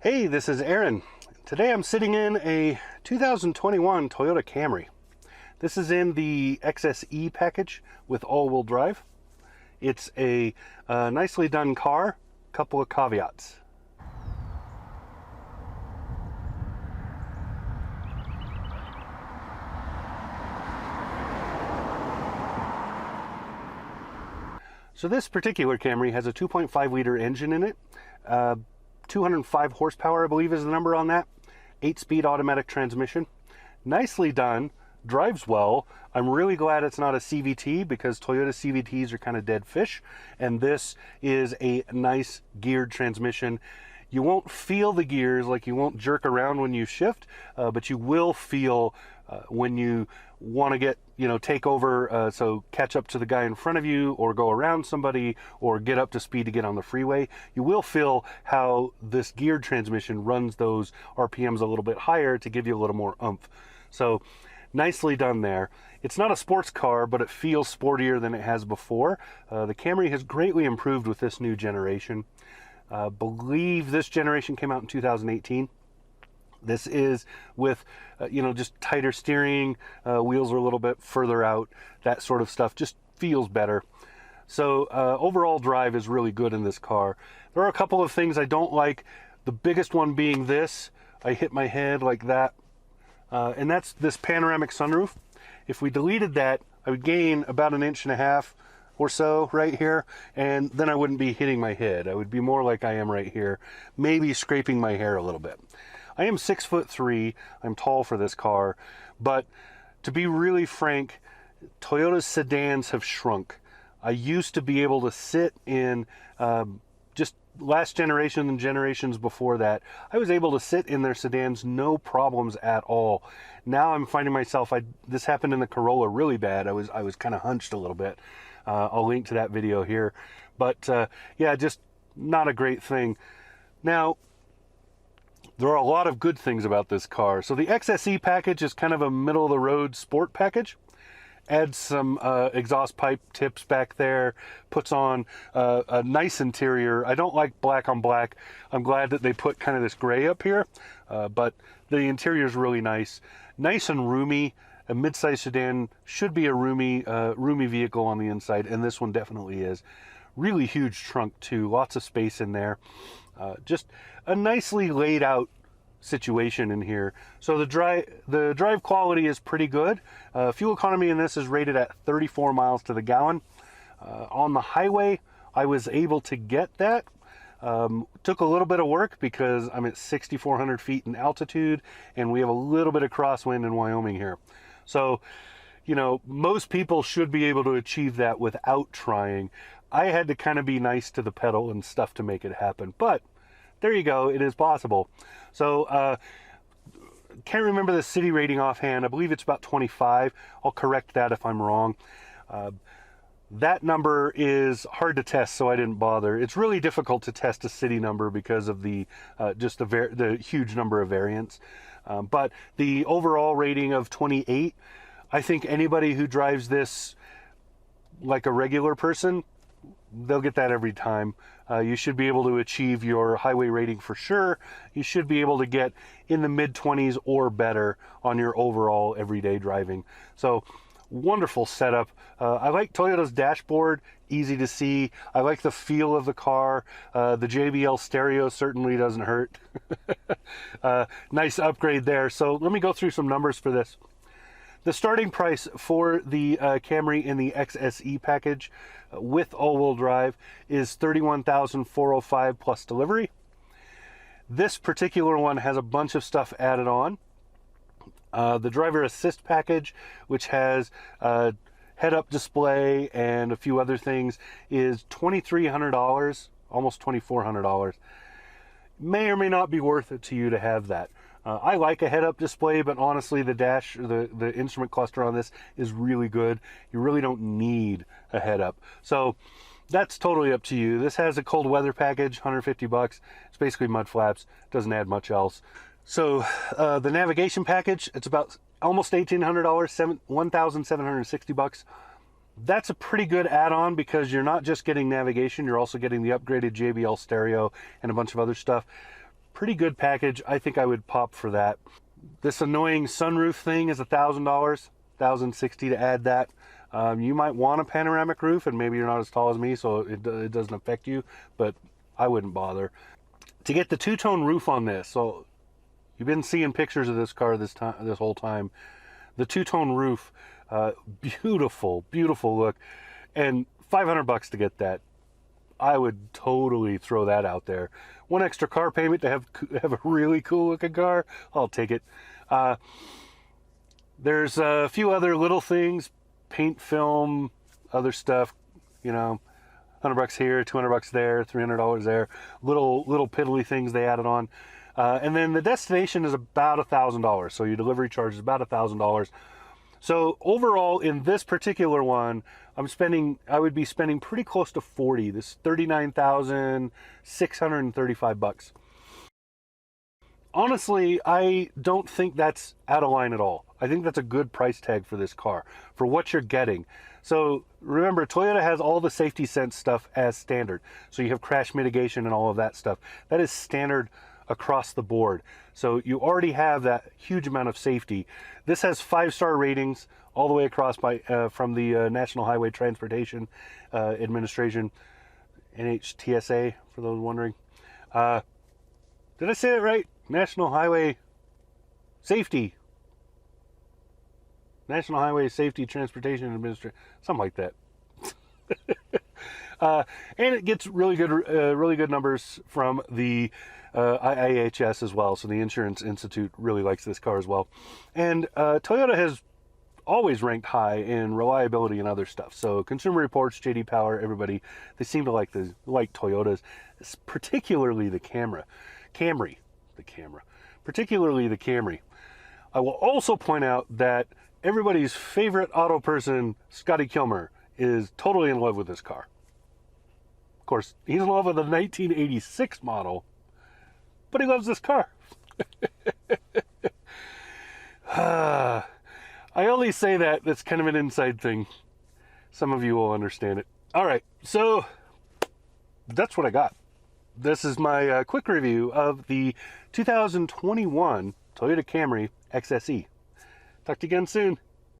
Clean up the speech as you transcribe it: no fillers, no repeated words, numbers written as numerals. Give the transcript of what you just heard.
Hey, this is Aaron. Today I'm sitting in a 2021 Toyota Camry. This is in the XSE package with all-wheel drive. It's a nicely done car, couple of caveats. So this particular Camry has a 2.5 liter engine in it. 205 horsepower, I believe is the number on that. 8-speed automatic transmission. Nicely done, drives well. I'm really glad it's not a CVT because Toyota CVTs are kind of dead fish, and this is a nice geared transmission. You won't feel the gears, like you won't jerk around when you shift, but you will feel when you want to get, take over, so catch up to the guy in front of you or go around somebody or get up to speed to get on the freeway. You will feel how this geared transmission runs those RPMs a little bit higher to give you a little more oomph. So nicely done there. It's not a sports car, but it feels sportier than it has before. The Camry has greatly improved with this new generation. Believe this generation came out in 2018. This is with, just tighter steering, wheels are a little bit further out, that sort of stuff, just feels better. So overall drive is really good in this car. There are a couple of things I don't like, the biggest one being this. I hit my head like that, and that's this panoramic sunroof. If we deleted that, I would gain about 1.5 inches or so right here, and then I wouldn't be hitting my head. I would be more like I am right here, maybe scraping my hair a little bit. I am 6'3", I'm tall for this car, but to be really frank, Toyota's sedans have shrunk. I used to be able to sit in, just last generation and generations before that, I was able to sit in their sedans no problems at all. Now I'm finding myself, this happened in the Corolla really bad. I was kind of hunched a little bit. I'll link to that video here. But yeah, just not a great thing. Now, there are a lot of good things about this car. So the XSE package is kind of a middle-of-the-road sport package. Adds some exhaust pipe tips back there, puts on a nice interior. I don't like black on black. I'm glad that they put kind of this gray up here, but the interior is really nice. Nice and roomy. A mid-sized sedan should be a roomy vehicle on the inside, and this one definitely is. Really huge trunk too, lots of space in there. Just a nicely laid out situation in here. So the drive quality is pretty good. Fuel economy in this is rated at 34 miles to the gallon. On the highway, I was able to get that. Took a little bit of work because I'm at 6,400 feet in altitude, and we have a little bit of crosswind in Wyoming here. So, most people should be able to achieve that without trying. I had to kind of be nice to the pedal and stuff to make it happen, but there you go, it is possible. So, can't remember the city rating offhand. I believe it's about 25. I'll correct that if I'm wrong. That number is hard to test, so I didn't bother. It's really difficult to test a city number because of the just the huge number of variants. But the overall rating of 28, I think anybody who drives this like a regular person, they'll get that every time. You should be able to achieve your highway rating for sure. You should be able to get in the mid-20s or better on your overall everyday driving. So wonderful setup. I like Toyota's dashboard, easy to see. I like the feel of the car. The JBL stereo certainly doesn't hurt. Nice upgrade there. So let me go through some numbers for this. The starting price for the Camry in the XSE package with all-wheel drive is $31,405 plus delivery. This particular one has a bunch of stuff added on. The driver assist package, which has a head-up display and a few other things, is $2,300, almost $2,400. May or may not be worth it to you to have that. I like a head-up display, but honestly, the dash, the instrument cluster on this is really good. You really don't need a head-up. So that's totally up to you. This has a cold weather package, $150. It's basically mud flaps. Doesn't add much else. So the navigation package, it's about almost $1,800, $1,760. That's a pretty good add-on because you're not just getting navigation, you're also getting the upgraded JBL stereo and a bunch of other stuff. pretty good package. I think I would pop for that. This annoying sunroof thing is $1,000, $1,060 to add that. You might want a panoramic roof, and maybe you're not as tall as me, so it doesn't affect you, but I wouldn't bother. To get the two-tone roof on this, so you've been seeing pictures of this car this whole time. The two-tone roof, beautiful, beautiful look, and $500 to get that. I would totally throw that out there. One extra car payment to have a really cool looking car, I'll take it. There's a few other little things, paint film, other stuff, you know, $100 here, $200 there, $300 there, little piddly things they added on. And then the destination is about $1,000. So your delivery charge is about $1,000. So overall, in this particular one, I would be spending pretty close to 40. This is $39,635. Honestly, I don't think that's out of line at all. I think that's a good price tag for this car, for what you're getting. So remember, Toyota has all the safety sense stuff as standard. So you have crash mitigation and all of that stuff. That is standard across the board. So you already have that huge amount of safety. This has 5-star ratings all the way across from the National Highway Transportation Administration, NHTSA, for those wondering. Did I say it right? National Highway Safety. National Highway Safety Transportation Administration, something like that. And it gets really good numbers from the IIHS as well. So the Insurance Institute really likes this car as well. And Toyota has always ranked high in reliability and other stuff. So Consumer Reports, JD Power, everybody, they seem to like Toyotas, particularly the Camry. Particularly the Camry. I will also point out that everybody's favorite auto person, Scotty Kilmer, is totally in love with this car. Of course, he's in love with the 1986 model, but he loves this car. I only say that, that's kind of an inside thing. Some of you will understand it. All right, so that's what I got. This is my quick review of the 2021 Toyota Camry XSE. Talk to you again soon.